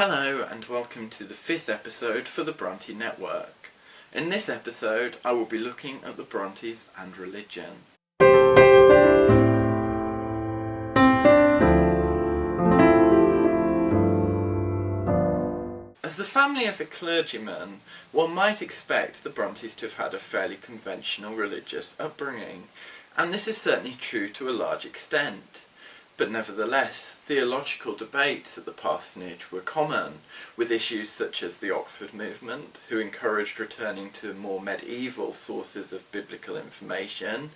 Hello and welcome to the 5th episode for the Brontë Network. In this episode I will be looking at the Brontës and religion. As the family of a clergyman, one might expect the Brontës to have had a fairly conventional religious upbringing, and this is certainly true to a large extent. But nevertheless, theological debates at the parsonage were common, with issues such as the Oxford movement, who encouraged returning to more medieval sources of biblical information,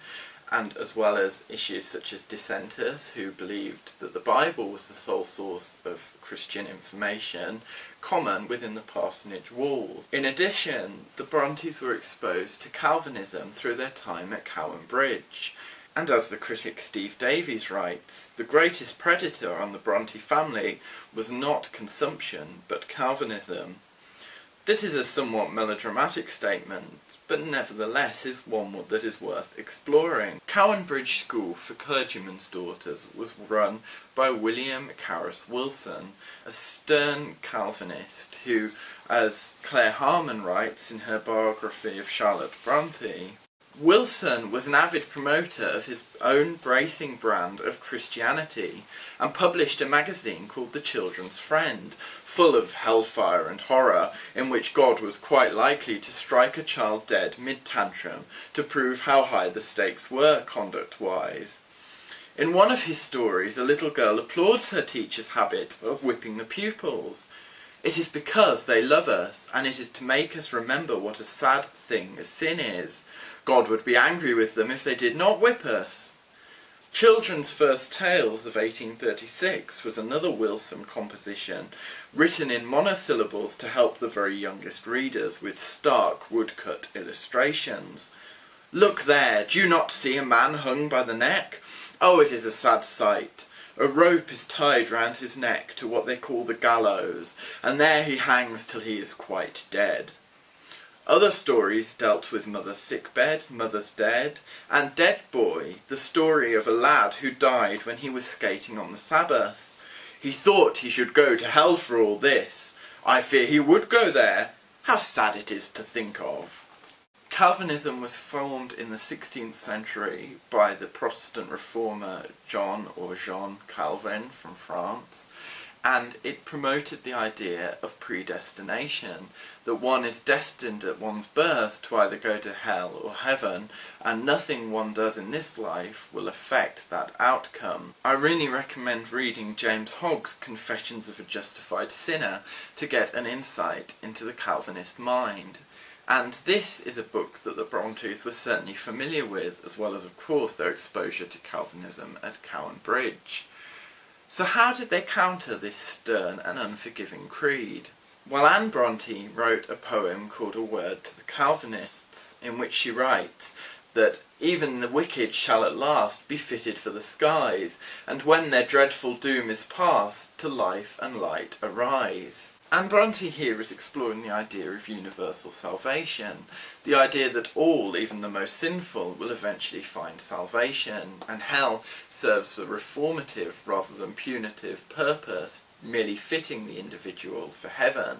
and as well as issues such as dissenters, who believed that the Bible was the sole source of Christian information, common within the parsonage walls. In addition, the Brontës were exposed to Calvinism through their time at Cowan Bridge. And as the critic Steve Davies writes, the greatest predator on the Brontë family was not consumption, but Calvinism. This is a somewhat melodramatic statement, but nevertheless is one that is worth exploring. Cowan Bridge School for Clergymen's Daughters was run by William Carus Wilson, a stern Calvinist who, as Claire Harmon writes in her biography of Charlotte Brontë, Wilson was an avid promoter of his own bracing brand of Christianity and published a magazine called The Children's Friend, full of hellfire and horror, in which God was quite likely to strike a child dead mid-tantrum to prove how high the stakes were conduct-wise. In one of his stories, a little girl applauds her teacher's habit of whipping the pupils. It is because they love us, and it is to make us remember what a sad thing sin is. God would be angry with them if they did not whip us. Children's First Tales of 1836 was another Wilson composition, written in monosyllables to help the very youngest readers with stark woodcut illustrations. Look there, do you not see a man hung by the neck? Oh, it is a sad sight. A rope is tied round his neck to what they call the gallows, and there he hangs till he is quite dead. Other stories dealt with Mother's sickbed, Mother's dead, and Dead Boy, the story of a lad who died when he was skating on the Sabbath. He thought he should go to hell for all this. I fear he would go there. How sad it is to think of. Calvinism was formed in the 16th century by the Protestant reformer Jean Calvin from France, and it promoted the idea of predestination, that one is destined at one's birth to either go to hell or heaven, and nothing one does in this life will affect that outcome. I really recommend reading James Hogg's Confessions of a Justified Sinner to get an insight into the Calvinist mind. And this is a book that the Brontës were certainly familiar with, as well as, of course, their exposure to Calvinism at Cowan Bridge. So how did they counter this stern and unforgiving creed? Well, Anne Brontë wrote a poem called A Word to the Calvinists, in which she writes that even the wicked shall at last be fitted for the skies, and when their dreadful doom is past, to life and light arise. Anne Brontë here is exploring the idea of universal salvation, the idea that all, even the most sinful, will eventually find salvation, and hell serves a reformative rather than punitive purpose, merely fitting the individual for heaven.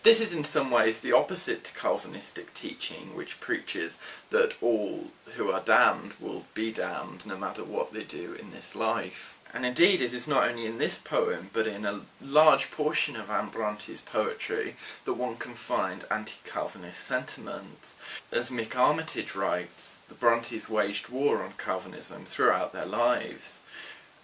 This is in some ways the opposite to Calvinistic teaching, which preaches that all who are damned will be damned no matter what they do in this life. And indeed it is not only in this poem, but in a large portion of Anne Brontë's poetry that one can find anti-Calvinist sentiments. As Mick Armitage writes, the Brontës waged war on Calvinism throughout their lives.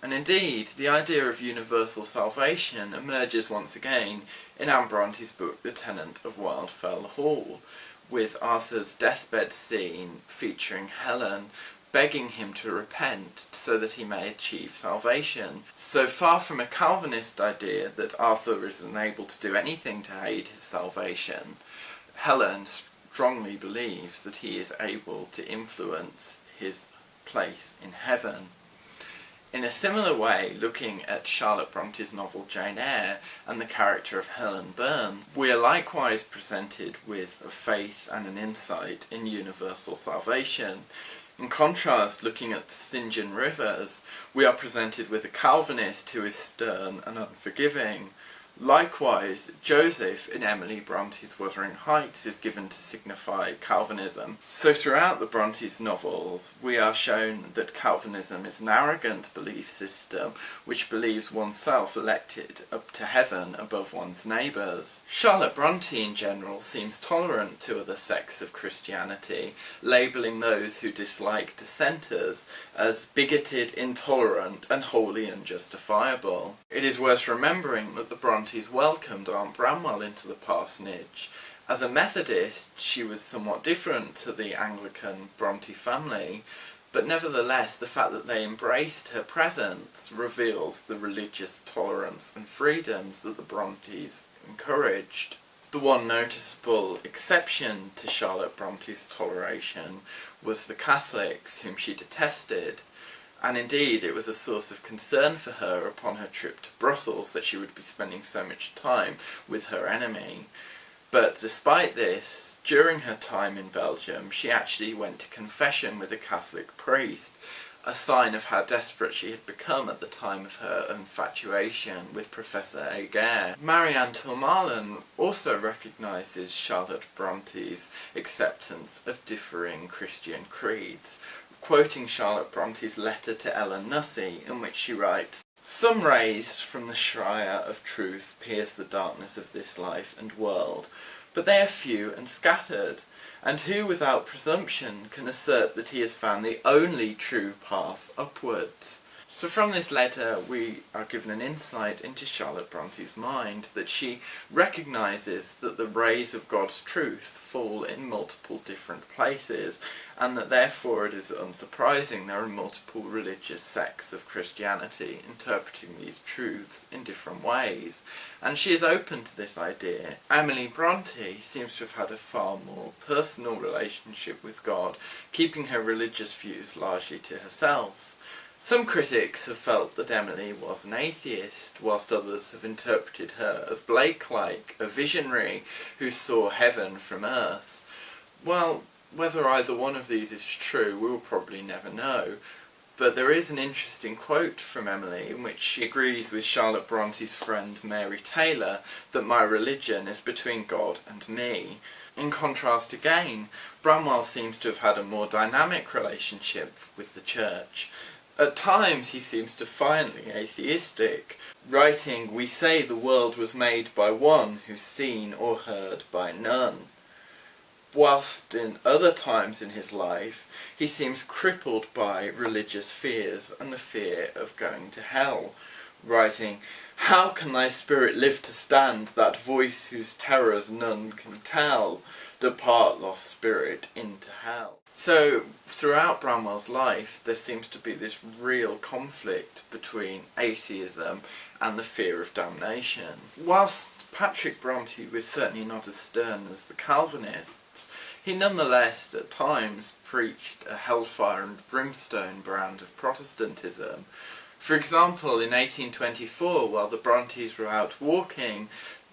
And indeed, the idea of universal salvation emerges once again in Anne Brontë's book The Tenant of Wildfell Hall, with Arthur's deathbed scene featuring Helen begging him to repent so that he may achieve salvation. So far from a Calvinist idea that Arthur is unable to do anything to aid his salvation, Helen strongly believes that he is able to influence his place in heaven. In a similar way, looking at Charlotte Bronte's novel Jane Eyre and the character of Helen Burns, we are likewise presented with a faith and an insight in universal salvation. In contrast, looking at St. John Rivers, we are presented with a Calvinist who is stern and unforgiving, Likewise, Joseph in Emily Bronte's Wuthering Heights is given to signify Calvinism. So throughout the Brontes' novels, we are shown that Calvinism is an arrogant belief system which believes oneself elected up to heaven above one's neighbours. Charlotte Brontë in general seems tolerant to other sects of Christianity, labelling those who dislike dissenters as bigoted, intolerant and wholly unjustifiable. It is worth remembering that the Brontes welcomed Aunt Branwell into the parsonage. As a Methodist, she was somewhat different to the Anglican Brontë family, but nevertheless the fact that they embraced her presence reveals the religious tolerance and freedoms that the Brontes encouraged. The one noticeable exception to Charlotte Bronte's toleration was the Catholics, whom she detested. And indeed, it was a source of concern for her upon her trip to Brussels that she would be spending so much time with her enemy. But despite this, during her time in Belgium, she actually went to confession with a Catholic priest, a sign of how desperate she had become at the time of her infatuation with Professor Aguirre. Marianne Tourmalin also recognises Charlotte Bronte's acceptance of differing Christian creeds, quoting Charlotte Bronte's letter to Ellen Nussey, in which she writes, "Some rays from the Shire of truth pierce the darkness of this life and world, but they are few and scattered, and who without presumption can assert that he has found the only true path upwards?" So from this letter we are given an insight into Charlotte Bronte's mind, that she recognises that the rays of God's truth fall in multiple different places, and that therefore it is unsurprising there are multiple religious sects of Christianity interpreting these truths in different ways, and she is open to this idea. Emily Brontë seems to have had a far more personal relationship with God, keeping her religious views largely to herself. Some critics have felt that Emily was an atheist, whilst others have interpreted her as Blake-like, a visionary who saw heaven from earth. Well, whether either one of these is true, we will probably never know, but there is an interesting quote from Emily in which she agrees with Charlotte Bronte's friend Mary Taylor that my religion is between God and me. In contrast again, Branwell seems to have had a more dynamic relationship with the church. At times he seems defiantly atheistic, writing, "We say the world was made by one who's seen or heard by none," whilst in other times in his life he seems crippled by religious fears and the fear of going to hell, writing, "How can thy spirit live to stand, that voice whose terrors none can tell? Depart, lost spirit, into hell." So, throughout Branwell's life, there seems to be this real conflict between atheism and the fear of damnation. Whilst Patrick Brontë was certainly not as stern as the Calvinists, he nonetheless at times preached a hellfire and brimstone brand of Protestantism. For example, in 1824, while the Brontes were out walking,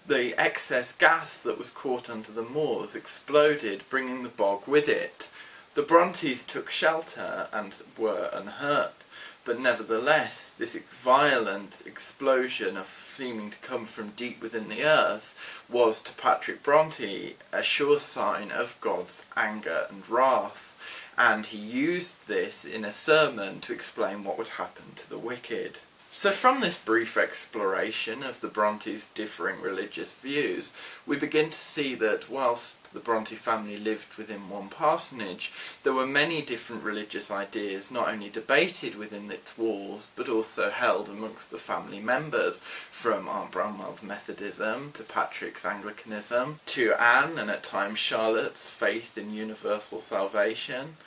the excess gas that was caught under the moors exploded, bringing the bog with it. The Brontes took shelter and were unhurt, but nevertheless this violent explosion of seeming to come from deep within the earth was to Patrick Brontë a sure sign of God's anger and wrath, and he used this in a sermon to explain what would happen to the wicked. So from this brief exploration of the Brontes' differing religious views, we begin to see that whilst the Brontë family lived within one parsonage, there were many different religious ideas not only debated within its walls, but also held amongst the family members, from Aunt Branwell's Methodism to Patrick's Anglicanism, to Anne and at times Charlotte's faith in universal salvation,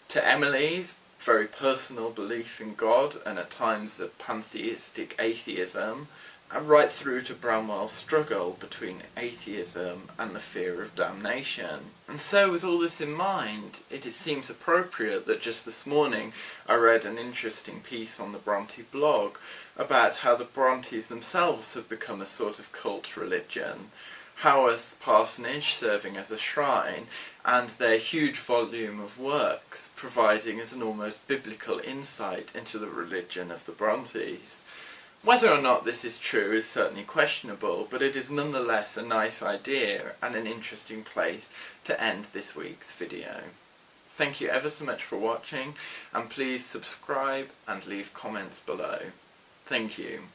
to Emily's very personal belief in God and at times a pantheistic atheism, and right through to Branwell's struggle between atheism and the fear of damnation. And so with all this in mind, it seems appropriate that just this morning I read an interesting piece on the Brontë blog about how the Brontes themselves have become a sort of cult religion. Haworth Parsonage serving as a shrine, and their huge volume of works providing as an almost biblical insight into the religion of the Brontes. Whether or not this is true is certainly questionable, but it is nonetheless a nice idea and an interesting place to end this week's video. Thank you ever so much for watching, and please subscribe and leave comments below. Thank you.